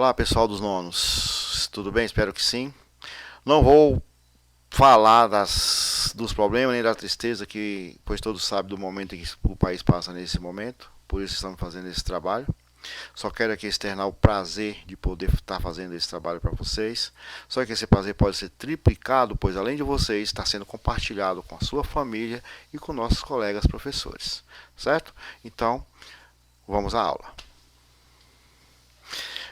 Olá pessoal dos nonos, tudo bem? Espero que sim. Não vou falar dos problemas nem da tristeza pois todos sabem do momento em que o país passa nesse momento, por isso estamos fazendo esse trabalho. Só quero aqui externar o prazer de poder estar fazendo esse trabalho para vocês. Só que esse prazer pode ser triplicado, pois além de vocês, está sendo compartilhado com a sua família e com nossos colegas professores, certo? Então, vamos à aula.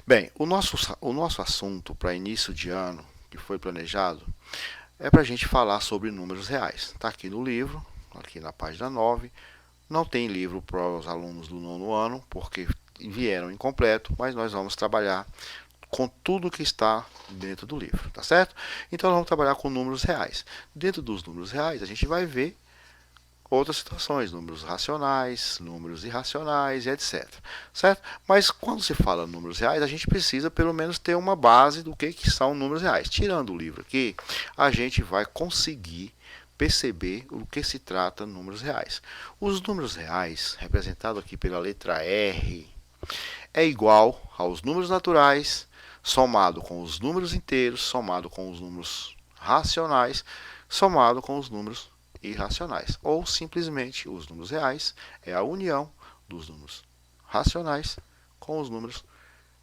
Bem, o nosso assunto para início de ano, que foi planejado, é para a gente falar sobre números reais. Está aqui no livro, aqui na página 9. Não tem livro para os alunos do nono ano, porque vieram incompleto, mas nós vamos trabalhar com tudo que está dentro do livro, tá certo? Então, vamos trabalhar com números reais. Dentro dos números reais, a gente vai ver outras situações, números racionais, números irracionais e etc. Certo? Mas quando se fala números reais, a gente precisa pelo menos ter uma base do que são números reais. Tirando o livro aqui, a gente vai conseguir perceber o que se trata números reais. Os números reais, representado aqui pela letra R, é igual aos números naturais, somado com os números inteiros, somado com os números racionais, somado com os números irracionais, ou simplesmente os números reais é a união dos números racionais com os números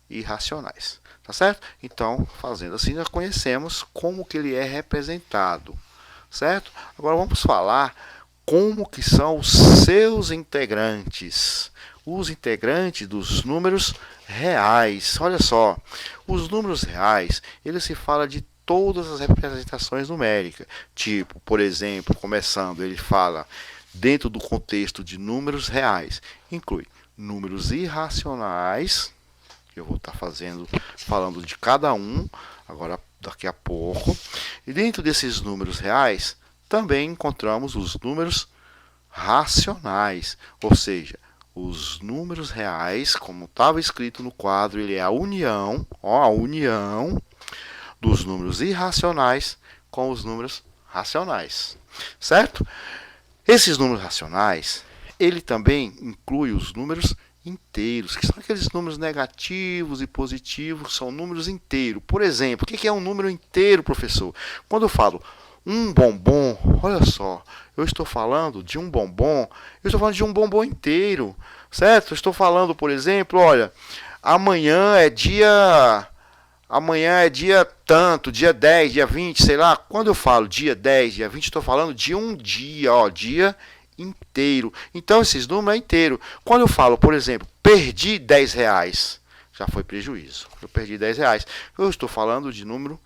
irracionais, tá certo? Então, fazendo assim, nós conhecemos como que ele é representado, certo? Agora vamos falar como que são os seus integrantes, os integrantes dos números reais. Olha só, os números reais, ele se fala de todas as representações numéricas. Tipo, por exemplo, começando, ele fala dentro do contexto de números reais, inclui números irracionais, que eu vou estar falando de cada um, agora daqui a pouco. E dentro desses números reais, também encontramos os números racionais, ou seja, os números reais, como estava escrito no quadro, ele é a união dos números irracionais com os números racionais, certo? Esses números racionais, ele também inclui os números inteiros, que são aqueles números negativos e positivos, são números inteiros. Por exemplo, o que é um número inteiro, professor? Quando eu falo um bombom, olha só, eu estou falando de um bombom, eu estou falando de um bombom inteiro, certo? Eu estou falando, por exemplo, olha, amanhã é dia tanto, dia 10, dia 20, sei lá. Quando eu falo dia 10, dia 20, estou falando de um dia, dia inteiro. Então, esses números é inteiro. Quando eu falo, por exemplo, perdi 10 reais, já foi prejuízo. Eu perdi 10 reais. Eu estou falando de número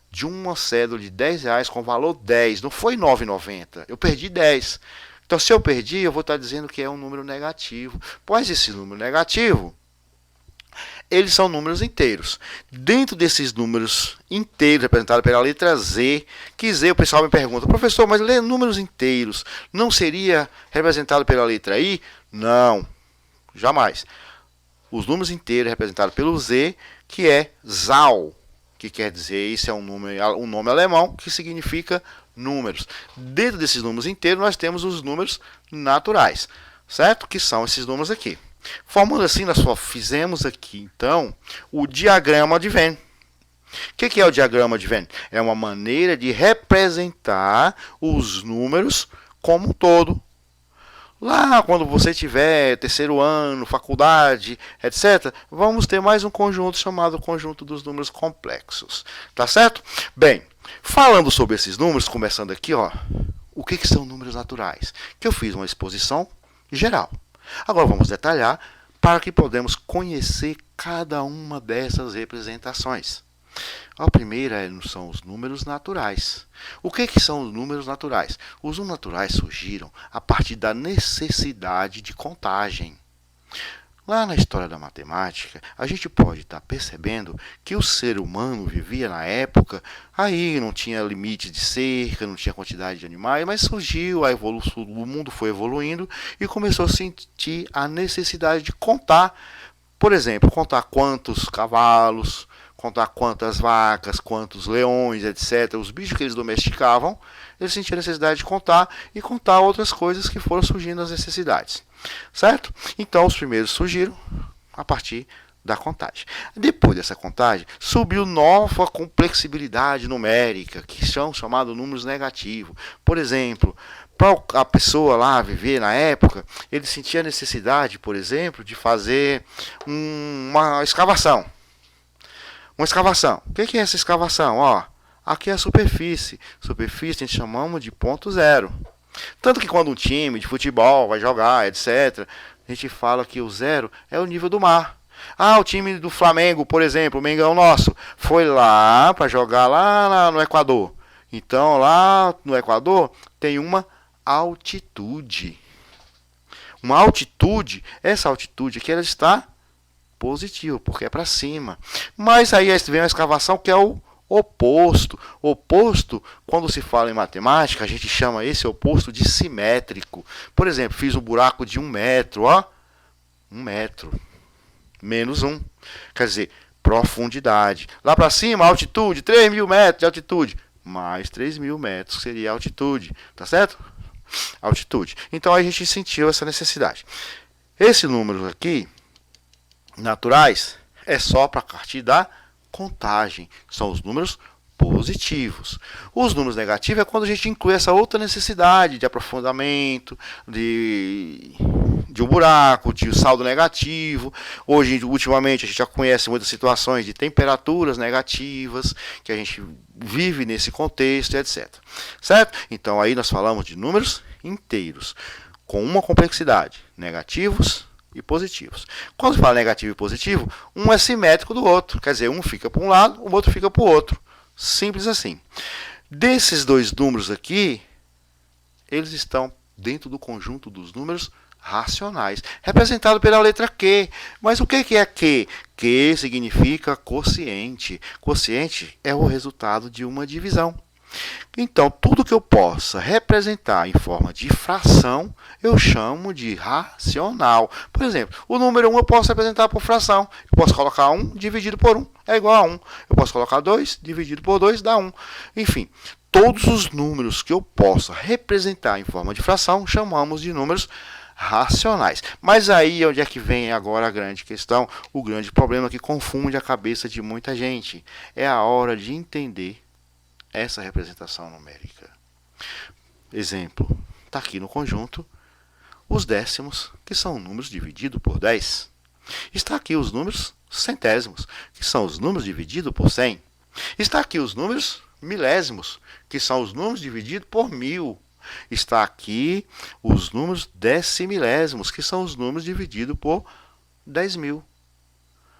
de uma cédula de 10 reais com valor 10. Não foi 9,90. Eu perdi 10. Então, se eu perdi, eu vou estar dizendo que é um número negativo. Pois esse número negativo, eles são números inteiros. Dentro desses números inteiros, representados pela letra Z, que Z o pessoal me pergunta, professor, mas ler números inteiros não seria representado pela letra I? Não, jamais. Os números inteiros representados pelo Z, que é Zahl, que quer dizer, isso é um nome alemão, que significa números. Dentro desses números inteiros, nós temos os números naturais, certo? Que são esses números aqui. Formando assim, nós só fizemos aqui, então, o diagrama de Venn. O que é o diagrama de Venn? É uma maneira de representar os números como um todo. Lá, quando você tiver terceiro ano, faculdade, etc., vamos ter mais um conjunto chamado conjunto dos números complexos. Tá certo? Bem, falando sobre esses números, começando aqui, ó, o que são números naturais? Que eu fiz uma exposição geral. Agora vamos detalhar para que podemos conhecer cada uma dessas representações. A primeira são os números naturais. O que são os números naturais? Os números naturais surgiram a partir da necessidade de contagem. Lá na história da matemática, a gente pode estar percebendo que o ser humano vivia na época, aí não tinha limite de cerca, não tinha quantidade de animais, mas surgiu a evolução, o mundo foi evoluindo e começou a sentir a necessidade de contar, por exemplo, contar quantos cavalos, contar quantas vacas, quantos leões, etc., os bichos que eles domesticavam, eles sentiam a necessidade de contar e contar outras coisas que foram surgindo as necessidades. Certo? Então, os primeiros surgiram a partir da contagem. Depois dessa contagem, subiu nova complexibilidade numérica, que são chamados números negativos. Por exemplo, para a pessoa lá viver na época, ele sentia a necessidade, por exemplo, de fazer uma escavação. Uma escavação. O que é essa escavação? Ó, aqui é a superfície. Superfície a gente chamamos de ponto zero. Tanto que quando um time de futebol vai jogar, etc., a gente fala que o zero é o nível do mar. Ah, o time do Flamengo, por exemplo, o Mengão nosso, foi lá para jogar lá no Equador. Então, lá no Equador, tem uma altitude. Uma altitude, essa altitude aqui, ela está positiva, porque é para cima. Mas aí vem a escavação, que é o oposto. Oposto, quando se fala em matemática, a gente chama esse oposto de simétrico. Por exemplo, fiz um buraco de 1 metro, ó. 1 metro. Menos 1. Quer dizer, profundidade. Lá para cima, altitude, 3.000 metros de altitude. Mais 3.000 metros seria a altitude. Tá certo? Altitude. Então a gente sentiu essa necessidade. Esse número aqui, naturais, é só para partir da contagem. São os números positivos. Os números negativos é quando a gente inclui essa outra necessidade de aprofundamento, de um buraco, de saldo negativo. Hoje, ultimamente, a gente já conhece muitas situações de temperaturas negativas, que a gente vive nesse contexto, etc. Certo? Então, aí nós falamos de números inteiros, com uma complexidade, negativos e positivos. Quando se fala negativo e positivo, um é simétrico do outro, quer dizer, um fica para um lado, o outro fica para o outro. Simples assim. Desses dois números aqui, eles estão dentro do conjunto dos números racionais, representado pela letra Q. Mas o que é Q? Q significa quociente. Quociente é o resultado de uma divisão. Então, tudo que eu possa representar em forma de fração, eu chamo de racional. Por exemplo, o número 1 eu posso representar por fração. Eu posso colocar 1 dividido por 1 é igual a 1. Eu posso colocar 2 dividido por 2 dá 1. Enfim, todos os números que eu possa representar em forma de fração, chamamos de números racionais. Mas aí onde é que vem agora a grande questão, o grande problema que confunde a cabeça de muita gente. É a hora de entender essa representação numérica. Exemplo, está aqui no conjunto os décimos, que são números divididos por 10. Está aqui os números centésimos, que são os números divididos por 100. Está aqui os números milésimos, que são os números divididos por 1000. Está aqui os números decimilésimos, que são os números divididos por 10.000.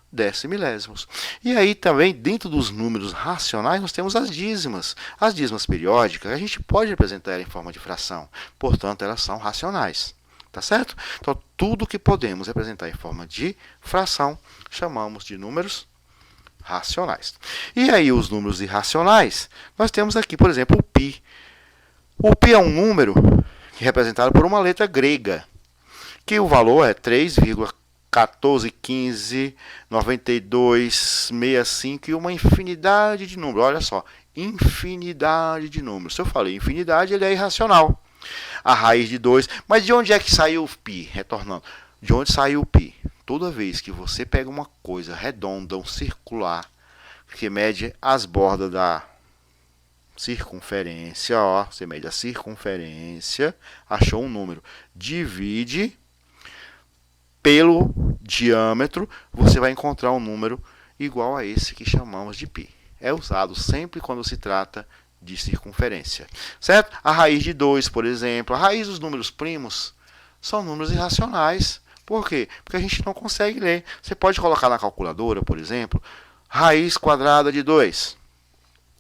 Decimilésimos. E aí também, dentro dos números racionais, nós temos as dízimas. As dízimas periódicas, a gente pode representar ela em forma de fração. Portanto, elas são racionais. Tá certo? Então, tudo que podemos representar em forma de fração, chamamos de números racionais. E aí, os números irracionais, nós temos aqui, por exemplo, o π. O π é um número representado por uma letra grega, que o valor é 3,14159265 e uma infinidade de números. Olha só, infinidade de números. Se eu falei infinidade, ele é irracional. A raiz de 2. Mas de onde é que saiu o π? Retornando. De onde saiu o π? Toda vez que você pega uma coisa redonda, um circular, que mede as bordas da circunferência, ó, você mede a circunferência, achou um número, divide pelo diâmetro, você vai encontrar um número igual a esse que chamamos de π. É usado sempre quando se trata de circunferência, certo? A raiz de 2, por exemplo, a raiz dos números primos são números irracionais. Por quê? Porque a gente não consegue ler. Você pode colocar na calculadora, por exemplo, raiz quadrada de 2.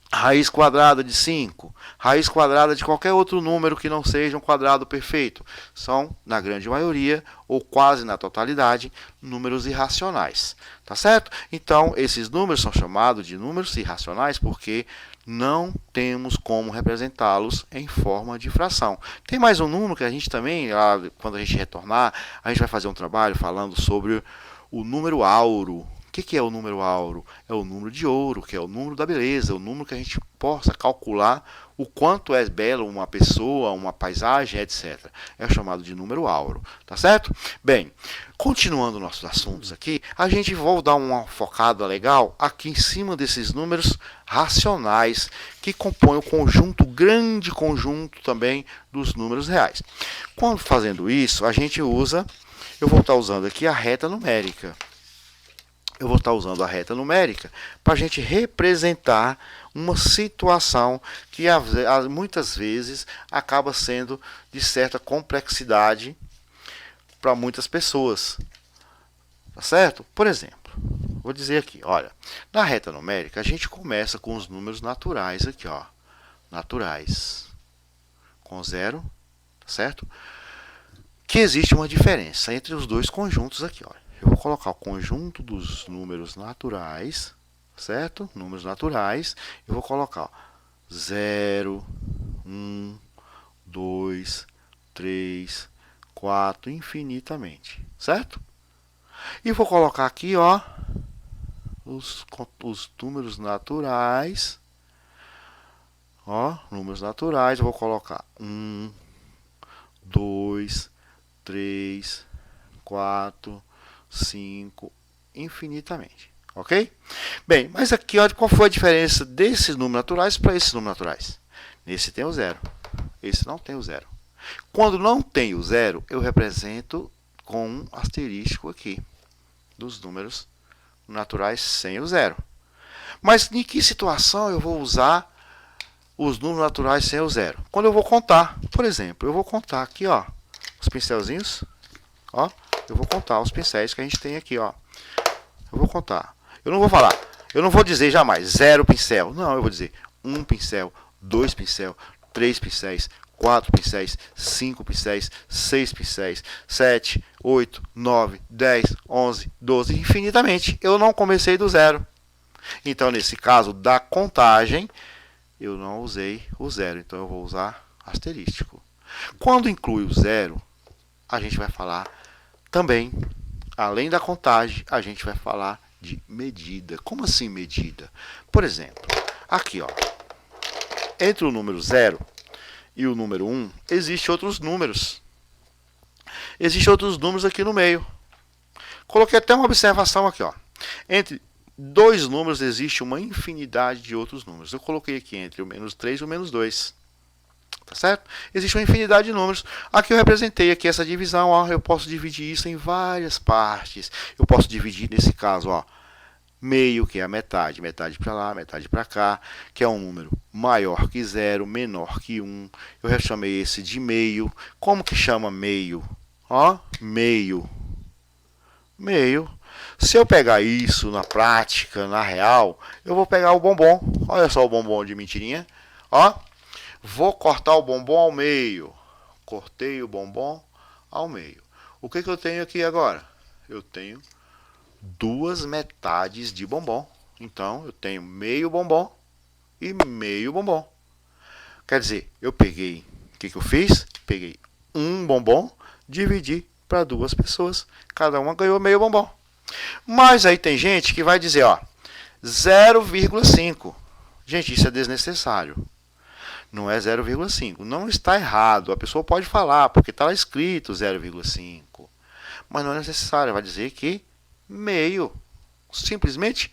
Raiz quadrada de 5, raiz quadrada de qualquer outro número que não seja um quadrado perfeito. São, na grande maioria, ou quase na totalidade, números irracionais. Tá certo? Então, esses números são chamados de números irracionais porque não temos como representá-los em forma de fração. Tem mais um número que a gente também, quando a gente retornar, a gente vai fazer um trabalho falando sobre o número áureo, que é o número áureo? É o número de ouro, que é o número da beleza, o número que a gente possa calcular o quanto é belo uma pessoa, uma paisagem, etc. É chamado de número áureo, tá certo? Bem, continuando nossos assuntos aqui, a gente vai dar uma focada legal aqui em cima desses números racionais que compõem o conjunto, grande conjunto também dos números reais. Quando fazendo isso, a gente usa, eu vou estar usando aqui a reta numérica. Eu vou estar usando a reta numérica para a gente representar uma situação que muitas vezes acaba sendo de certa complexidade para muitas pessoas. Tá certo? Por exemplo, vou dizer aqui, olha, na reta numérica a gente começa com os números naturais aqui, ó. Naturais. Com zero, tá certo? Que existe uma diferença entre os dois conjuntos aqui, ó. Eu vou colocar o conjunto dos números naturais, certo? Números naturais. Eu vou colocar 0, 1, 2, 3, 4, infinitamente, certo? E vou colocar aqui, ó, os números naturais. Ó, números naturais. Eu vou colocar 1, 2, 3, 4, 5, infinitamente, ok? Bem, mas aqui, olha qual foi a diferença desses números naturais para esses números naturais. Nesse tem o zero, esse não tem o zero. Quando não tem o zero, eu represento com um asterisco aqui, dos números naturais sem o zero. Mas em que situação eu vou usar os números naturais sem o zero? Quando eu vou contar, por exemplo, eu vou contar aqui, ó, os pincelzinhos, ó. Eu vou contar os pincéis que a gente tem aqui, ó. Eu vou contar. Eu não vou falar, eu não vou dizer jamais 0 pincel. Não, eu vou dizer 1 pincel, 2 pincel, 3 pincéis, 4 pincéis, 5 pincéis, 6 pincéis, 7, 8, 9, 10, 11, 12, infinitamente. Eu não comecei do zero. Então, nesse caso da contagem, eu não usei o zero. Então, eu vou usar asterístico. Quando inclui o zero, a gente vai falar também, além da contagem, a gente vai falar de medida. Como assim medida? Por exemplo, aqui, ó, entre o número 0 e o número 1, existem outros números. Existem outros números aqui no meio. Coloquei até uma observação aqui, ó. Entre dois números existe uma infinidade de outros números. Eu coloquei aqui entre o menos 3 e o menos 2. Tá certo? Existe uma infinidade de números. Aqui eu representei aqui essa divisão, ó, eu posso dividir isso em várias partes. Eu posso dividir nesse caso, ó, meio, que é a metade, metade para lá, metade para cá, que é um número maior que 0, menor que 1. Eu chamei esse de meio. Como que chama meio? Ó, meio. Meio. Se eu pegar isso na prática, na real, eu vou pegar o bombom. Olha só o bombom de mentirinha. Ó. Vou cortar o bombom ao meio. Cortei o bombom ao meio. O que eu tenho aqui agora? Eu tenho duas metades de bombom. Então, eu tenho meio bombom e meio bombom. Quer dizer, eu peguei... O que eu fiz? Peguei um bombom, dividi para duas pessoas. Cada uma ganhou meio bombom. Mas aí tem gente que vai dizer, ó, 0,5. Gente, isso é desnecessário. Não é 0,5. Não está errado. A pessoa pode falar, porque está lá escrito 0,5. Mas não é necessário. Vai dizer que meio. Simplesmente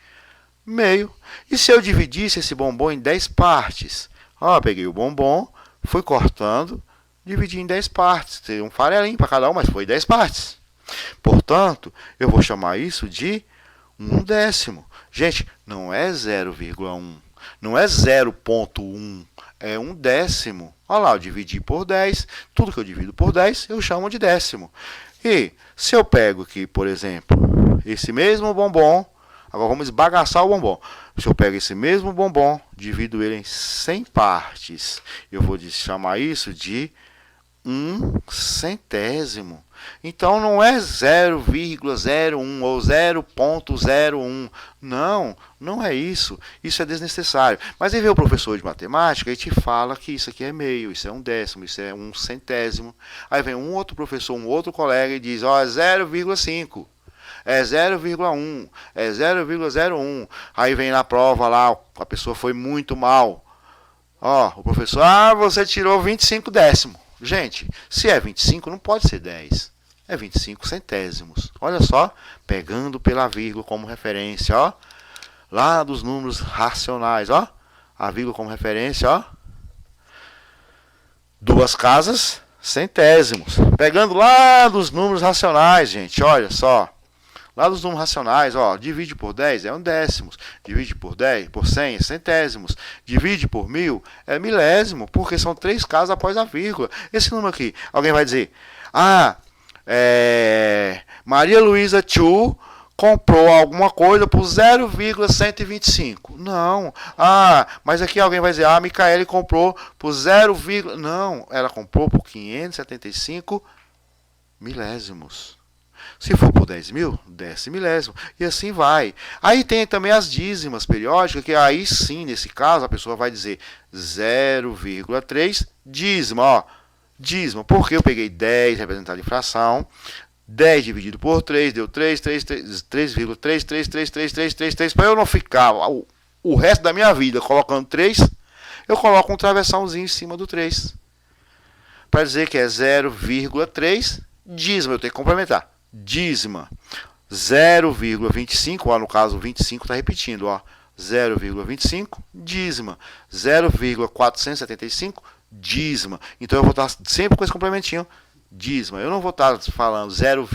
meio. E se eu dividisse esse bombom em 10 partes? Ó, peguei o bombom, fui cortando, dividi em 10 partes. Tem um farelinho para cada um, mas foi 10 partes. Portanto, eu vou chamar isso de 1/10. Gente, não é 0,1. Não é 0,1. É 1/10. Olha lá, eu dividi por 10. Tudo que eu divido por 10, eu chamo de décimo. E se eu pego aqui, por exemplo, esse mesmo bombom, agora vamos esbagaçar o bombom. Se eu pego esse mesmo bombom, divido ele em 100 partes, eu vou chamar isso de 1/100. Então não é 0,01 ou 0,01. Não, não é isso. Isso é desnecessário. Mas aí vem o professor de matemática e te fala que isso aqui é meio, isso é 1/10, isso é 1/100. Aí vem um outro professor, um outro colega e diz, ó, é 0,5. é 0,1, é 0,01. Aí vem na prova lá, a pessoa foi muito mal. Ó, o professor, você tirou 25 décimos. Gente, se é 25, não pode ser 10. É 25 centésimos. Olha só, pegando pela vírgula como referência, ó. Lá dos números racionais, ó. A vírgula como referência, ó. Duas casas, centésimos. Pegando lá dos números racionais, gente, olha só. Lá dos números racionais, ó, divide por 10 é um décimos, divide por 10, por 100 é centésimos, divide por 1000 é milésimo, porque são 3 casas após a vírgula. Esse número aqui, alguém vai dizer, Maria Luísa Chu comprou alguma coisa por 0,125. Não. Mas aqui alguém vai dizer, Micaele comprou por 0, não, ela comprou por 575 milésimos. Se for por 10 mil, 10 milésimo. E assim vai. Aí tem também as dízimas periódicas, que aí sim, nesse caso, a pessoa vai dizer 0,3 dízima. Ó, dízima, porque eu peguei 10 representado em fração, 10 dividido por 3, deu 3,333333333, para eu não ficar o resto da minha vida colocando 3, eu coloco um travessãozinho em cima do 3. Para dizer que é 0,3 dízima, eu tenho que complementar. Dízima 0,25, ó, no caso 25 está repetindo, ó, 0,25 dízima, 0,475 dízima. Então eu vou estar sempre com esse complementinho, dízima. Eu não vou estar falando 0,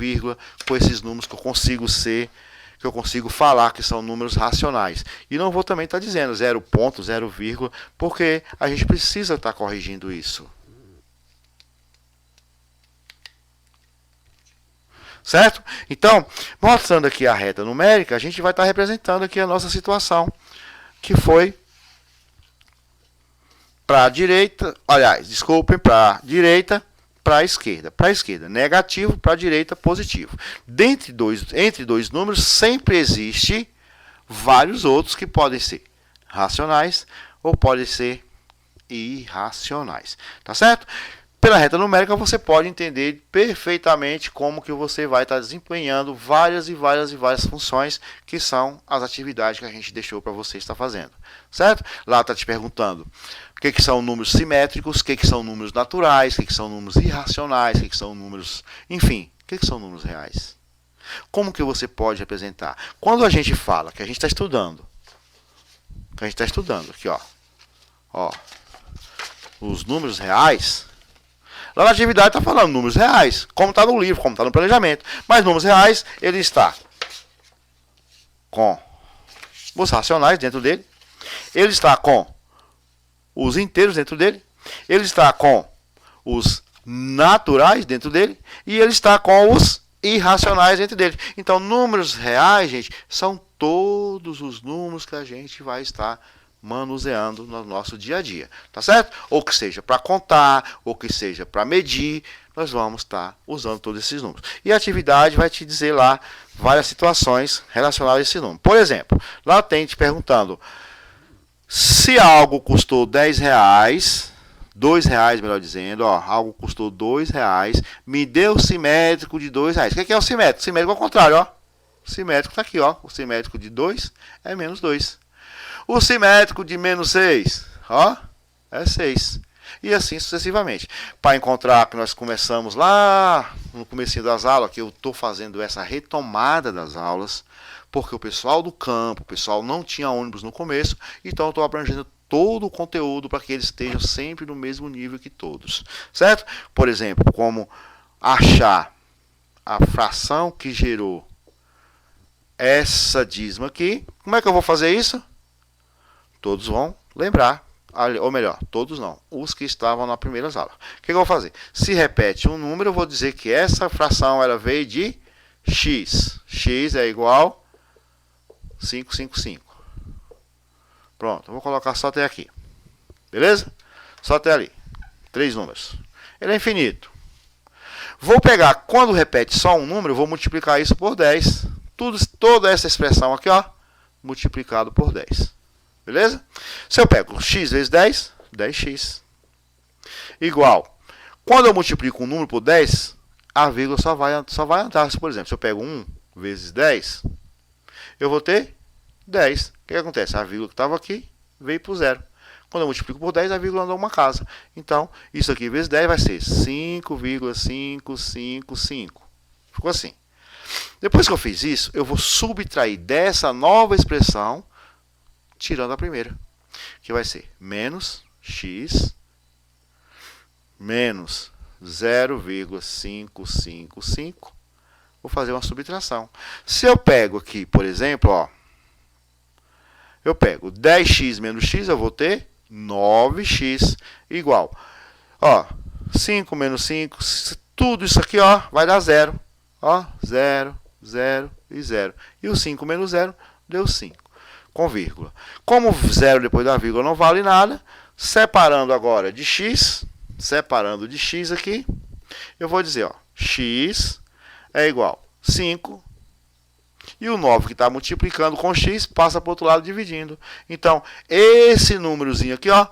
com esses números que eu consigo falar que são números racionais. E não vou também estar dizendo 0 ponto, 0, porque a gente precisa estar corrigindo isso. Certo? Então, mostrando aqui a reta numérica, a gente vai estar representando aqui a nossa situação, que foi para a direita, para a direita, para a esquerda. Para a esquerda, negativo, para a direita, positivo. Entre dois números, sempre existe vários outros que podem ser racionais ou podem ser irracionais. Tá certo? Pela reta numérica, você pode entender perfeitamente como que você vai estar desempenhando várias funções, que são as atividades que a gente deixou para você estar fazendo. Certo? Lá está te perguntando o que são números simétricos, o que são números naturais, o que são números irracionais, o que são números... Enfim, o que são números reais? Como que você pode representar? Quando a gente fala que a gente está estudando, aqui, ó, os números reais... Lá na atividade está falando números reais, como está no livro, como está no planejamento. Mas números reais, ele está com os racionais dentro dele. Ele está com os inteiros dentro dele. Ele está com os naturais dentro dele. E ele está com os irracionais dentro dele. Então, números reais, gente, são todos os números que a gente vai estar manuseando no nosso dia a dia, tá certo? Ou que seja para contar, ou que seja para medir, nós vamos estar usando todos esses números. E a atividade vai te dizer lá várias situações relacionadas a esse número. Por exemplo, lá tem te perguntando se algo custou 10 reais, 2 reais, melhor dizendo, ó, algo custou 2 reais, me dê o simétrico de 2 reais. O que é o simétrico? Simétrico é o contrário, ó. O simétrico está aqui, ó. O simétrico de 2 é menos 2. O simétrico de menos 6, ó, é 6. E assim sucessivamente. Para encontrar que nós começamos lá no comecinho das aulas, que eu estou fazendo essa retomada das aulas, porque o pessoal do campo, o pessoal não tinha ônibus no começo, então eu estou abrangendo todo o conteúdo para que eles estejam sempre no mesmo nível que todos. Certo? Por exemplo, como achar a fração que gerou essa dízima aqui. Como é que eu vou fazer isso? Todos vão lembrar, ou melhor, todos não, os que estavam na primeira aula. O que eu vou fazer? Se repete um número, eu vou dizer que essa fração ela veio de x. X é igual a 555. Pronto, eu vou colocar só até aqui. Beleza? Só até ali. 3 números. Ele é infinito. Vou pegar, quando repete só um número, eu vou multiplicar isso por 10. Toda essa expressão aqui, ó, multiplicado por 10. Beleza? Se eu pego x vezes 10, 10x. Igual. Quando eu multiplico um número por 10, a vírgula só vai andar. Por exemplo, se eu pego 1 vezes 10, eu vou ter 10. O que acontece? A vírgula que estava aqui veio para o zero. Quando eu multiplico por 10, a vírgula andou uma casa. Então, isso aqui vezes 10 vai ser 5,555. Ficou assim. Depois que eu fiz isso, eu vou subtrair dessa nova expressão, tirando a primeira, que vai ser menos x menos 0,555. Vou fazer uma subtração. Se eu pego aqui, por exemplo, ó, eu pego 10x menos x, eu vou ter 9x igual. Ó, 5 menos 5, tudo isso aqui, ó, vai dar 0. Ó, 0, 0 e 0. E o 5 menos 0 deu 5, com vírgula. Como 0 depois da vírgula não vale nada, separando agora de x, aqui, eu vou dizer, ó, x é igual a 5, e o 9 que está multiplicando com x passa para o outro lado dividindo. Então, esse númerozinho aqui, ó,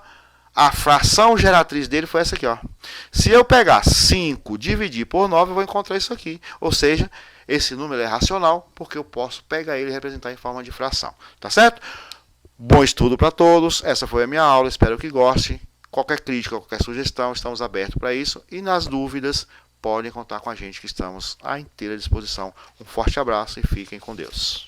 a fração geratriz dele foi essa aqui, ó. Se eu pegar 5 dividir por 9, eu vou encontrar isso aqui. Ou seja, esse número é racional, porque eu posso pegar ele e representar em forma de fração. Tá certo? Bom estudo para todos. Essa foi a minha aula. Espero que goste. Qualquer crítica, qualquer sugestão, estamos abertos para isso. E nas dúvidas, podem contar com a gente, que estamos à inteira disposição. Um forte abraço e fiquem com Deus.